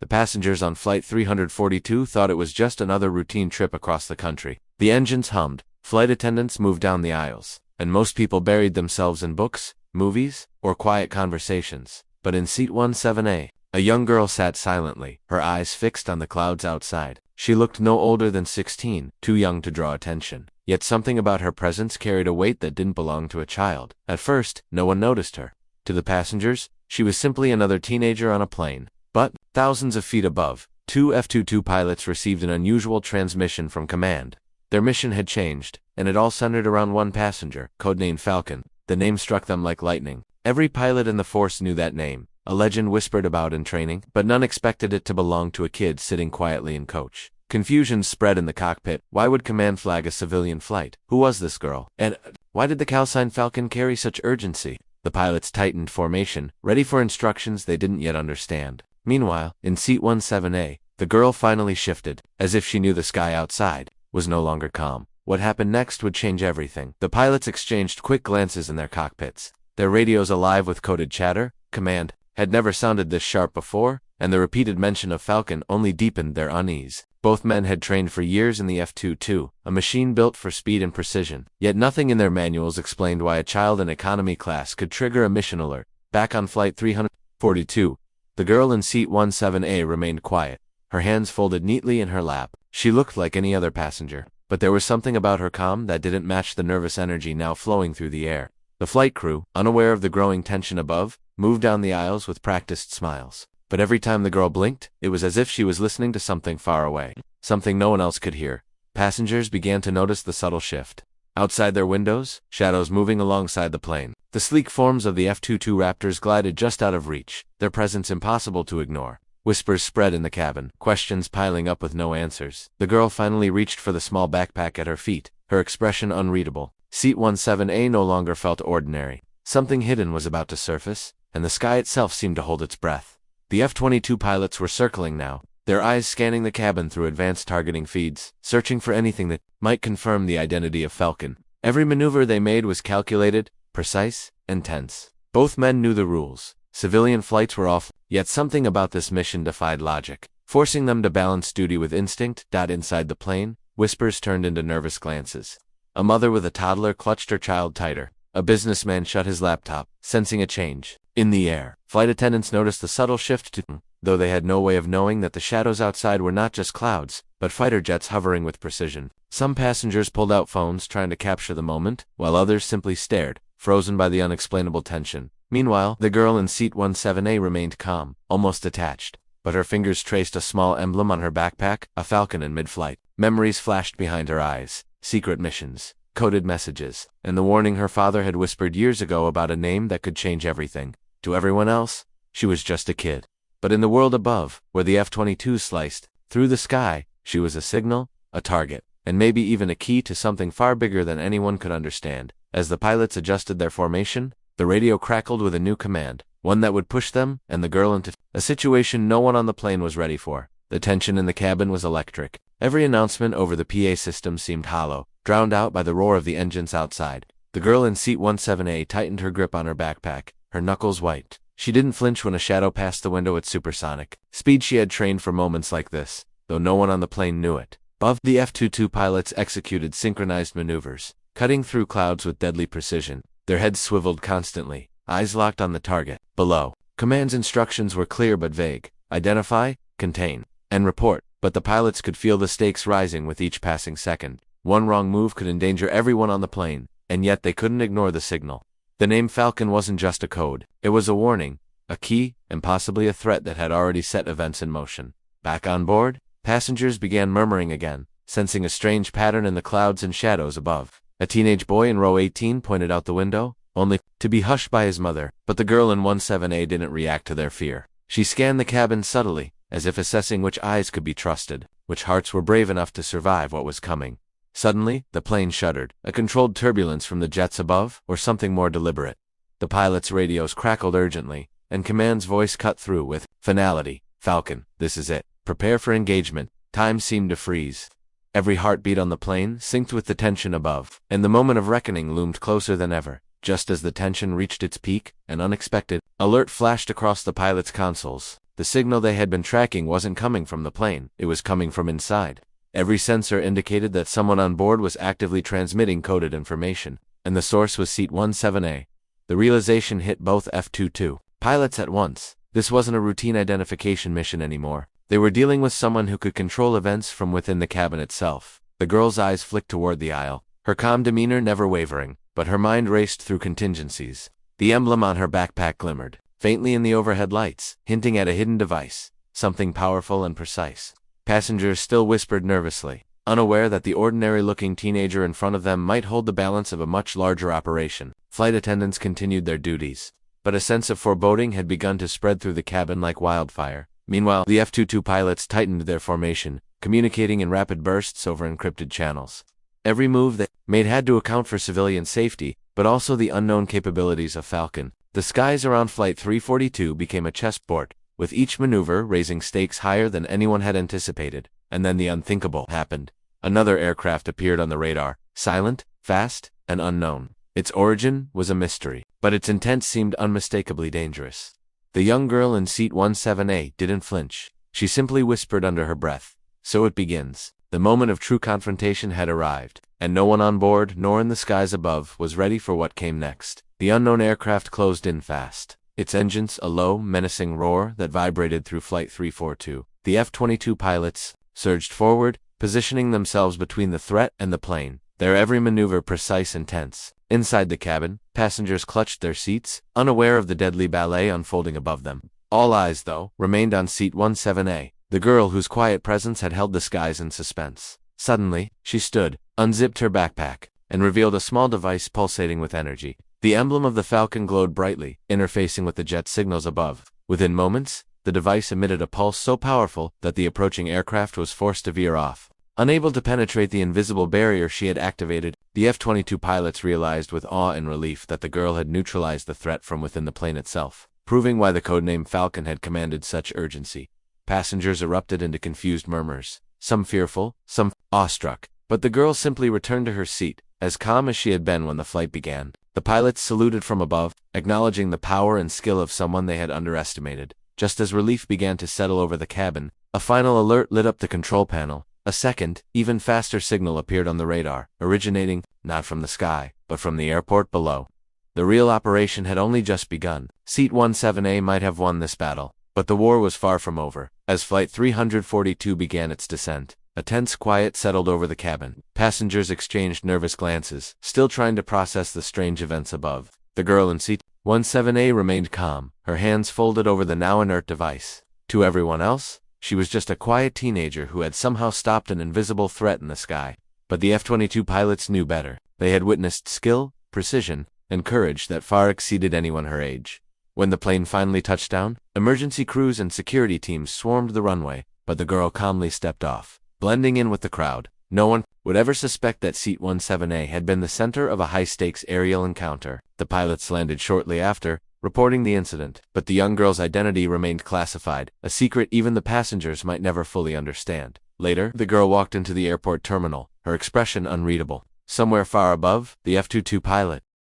The passengers on Flight 342 thought it was just another routine trip across the country. The engines hummed, flight attendants moved down the aisles, and most people buried themselves in books, movies, or quiet conversations. But in seat 17A, a young girl sat silently, her eyes fixed on the clouds outside. She looked no older than 16, too young to draw attention. Yet something about her presence carried a weight that didn't belong to a child. At first, no one noticed her. To the passengers, she was simply another teenager on a plane. But, thousands of feet above, two F-22 pilots received an unusual transmission from command. Their mission had changed, and it all centered around one passenger, codenamed Falcon. The name struck them like lightning. Every pilot in the force knew that name, a legend whispered about in training, but none expected it to belong to a kid sitting quietly in coach. Confusion spread in the cockpit. Why would command flag a civilian flight? Who was this girl? And why did the callsign Falcon carry such urgency? The pilots tightened formation, ready for instructions they didn't yet understand. Meanwhile, in seat 17A, the girl finally shifted, as if she knew the sky outside was no longer calm. What happened next would change everything. The pilots exchanged quick glances in their cockpits, their radios alive with coded chatter. Command had never sounded this sharp before, and the repeated mention of Falcon only deepened their unease. Both men had trained for years in the F-22, a machine built for speed and precision. Yet nothing in their manuals explained why a child in economy class could trigger a mission alert. Back on Flight 342, the girl in seat 17A remained quiet, her hands folded neatly in her lap. She looked like any other passenger, but there was something about her calm that didn't match the nervous energy now flowing through the air. The flight crew, unaware of the growing tension above, moved down the aisles with practiced smiles. But every time the girl blinked, it was as if she was listening to something far away, something no one else could hear. Passengers began to notice the subtle shift. Outside their windows, shadows moving alongside the plane. The sleek forms of the F-22 Raptors glided just out of reach, their presence impossible to ignore. Whispers spread in the cabin, questions piling up with no answers. The girl finally reached for the small backpack at her feet, her expression unreadable. Seat 17A no longer felt ordinary. Something hidden was about to surface, and the sky itself seemed to hold its breath. The F-22 pilots were circling now, their eyes scanning the cabin through advanced targeting feeds, searching for anything that might confirm the identity of Falcon. Every maneuver they made was calculated, precise, and tense. Both men knew the rules. Civilian flights were off, yet something about this mission defied logic, forcing them to balance duty with instinct. Inside the plane, whispers turned into nervous glances. A mother with a toddler clutched her child tighter. A businessman shut his laptop, sensing a change. In the air, flight attendants noticed the subtle shift though they had no way of knowing that the shadows outside were not just clouds, but fighter jets hovering with precision. Some passengers pulled out phones trying to capture the moment, while others simply stared, frozen by the unexplainable tension. Meanwhile, the girl in seat 17A remained calm, almost detached, but her fingers traced a small emblem on her backpack, a falcon in mid-flight. Memories flashed behind her eyes, secret missions, coded messages, and the warning her father had whispered years ago about a name that could change everything. To everyone else, she was just a kid. But in the world above, where the F-22 sliced through the sky, she was a signal, a target, and maybe even a key to something far bigger than anyone could understand. As the pilots adjusted their formation, the radio crackled with a new command, one that would push them and the girl into a situation no one on the plane was ready for. The tension in the cabin was electric. Every announcement over the PA system seemed hollow, drowned out by the roar of the engines outside. The girl in seat 17A tightened her grip on her backpack, her knuckles white. She didn't flinch when a shadow passed the window at supersonic speed. She had trained for moments like this, though no one on the plane knew it. Above, the F-22 pilots executed synchronized maneuvers, cutting through clouds with deadly precision. Their heads swiveled constantly, eyes locked on the target. Below, command's instructions were clear but vague. Identify, contain, and report. But the pilots could feel the stakes rising with each passing second. One wrong move could endanger everyone on the plane, and yet they couldn't ignore the signal. The name Falcon wasn't just a code. It was a warning, a key, and possibly a threat that had already set events in motion. Back on board, passengers began murmuring again, sensing a strange pattern in the clouds and shadows above. A teenage boy in row 18 pointed out the window, only to be hushed by his mother. But the girl in 17A didn't react to their fear. She scanned the cabin subtly, as if assessing which eyes could be trusted, which hearts were brave enough to survive what was coming. Suddenly, the plane shuddered, a controlled turbulence from the jets above, or something more deliberate. The pilots' radios crackled urgently, and command's voice cut through with finality. Falcon, this is it. Prepare for engagement. Time seemed to freeze. Every heartbeat on the plane synced with the tension above, and the moment of reckoning loomed closer than ever. Just as the tension reached its peak, an unexpected alert flashed across the pilots' consoles. The signal they had been tracking wasn't coming from the plane, it was coming from inside. Every sensor indicated that someone on board was actively transmitting coded information, and the source was Seat 17A. The realization hit both F-22 pilots at once. This wasn't a routine identification mission anymore. They were dealing with someone who could control events from within the cabin itself. The girl's eyes flicked toward the aisle, her calm demeanor never wavering, but her mind raced through contingencies. The emblem on her backpack glimmered faintly in the overhead lights, hinting at a hidden device, something powerful and precise. Passengers still whispered nervously, unaware that the ordinary-looking teenager in front of them might hold the balance of a much larger operation. Flight attendants continued their duties, but a sense of foreboding had begun to spread through the cabin like wildfire. Meanwhile, the F-22 pilots tightened their formation, communicating in rapid bursts over encrypted channels. Every move they made had to account for civilian safety, but also the unknown capabilities of Falcon. The skies around Flight 342 became a chessboard, with each maneuver raising stakes higher than anyone had anticipated. And then the unthinkable happened. Another aircraft appeared on the radar, silent, fast, and unknown. Its origin was a mystery, but its intent seemed unmistakably dangerous. The young girl in Seat 17A didn't flinch. She simply whispered under her breath, "So it begins." The moment of true confrontation had arrived, and no one on board, nor in the skies above, was ready for what came next. The unknown aircraft closed in fast, its engines a low, menacing roar that vibrated through Flight 342. The F-22 pilots surged forward, positioning themselves between the threat and the plane, their every maneuver precise and tense. Inside the cabin, passengers clutched their seats, unaware of the deadly ballet unfolding above them. All eyes, though, remained on Seat 17A, the girl whose quiet presence had held the skies in suspense. Suddenly, she stood, unzipped her backpack, and revealed a small device pulsating with energy. The emblem of the Falcon glowed brightly, interfacing with the jet signals above. Within moments, the device emitted a pulse so powerful that the approaching aircraft was forced to veer off. Unable to penetrate the invisible barrier she had activated, the F-22 pilots realized with awe and relief that the girl had neutralized the threat from within the plane itself, proving why the codename Falcon had commanded such urgency. Passengers erupted into confused murmurs, some fearful, some awestruck, but the girl simply returned to her seat, as calm as she had been when the flight began. The pilots saluted from above, acknowledging the power and skill of someone they had underestimated. Just as relief began to settle over the cabin, a final alert lit up the control panel. A second, even faster signal appeared on the radar, originating, not from the sky, but from the airport below. The real operation had only just begun. Seat 17A might have won this battle, but the war was far from over. As Flight 342 began its descent, a tense quiet settled over the cabin. Passengers exchanged nervous glances, still trying to process the strange events above. The girl in Seat 17A remained calm, her hands folded over the now inert device. To everyone else, she was just a quiet teenager who had somehow stopped an invisible threat in the sky. But the F-22 pilots knew better. They had witnessed skill, precision, and courage that far exceeded anyone her age. When the plane finally touched down, emergency crews and security teams swarmed the runway, but the girl calmly stepped off, blending in with the crowd. No one would ever suspect that Seat 17A had been the center of a high-stakes aerial encounter. The pilots landed shortly after, reporting the incident, but the young girl's identity remained classified, a secret even the passengers might never fully understand. Later, the girl walked into the airport terminal, her expression unreadable. Somewhere far above, the F-22 pilot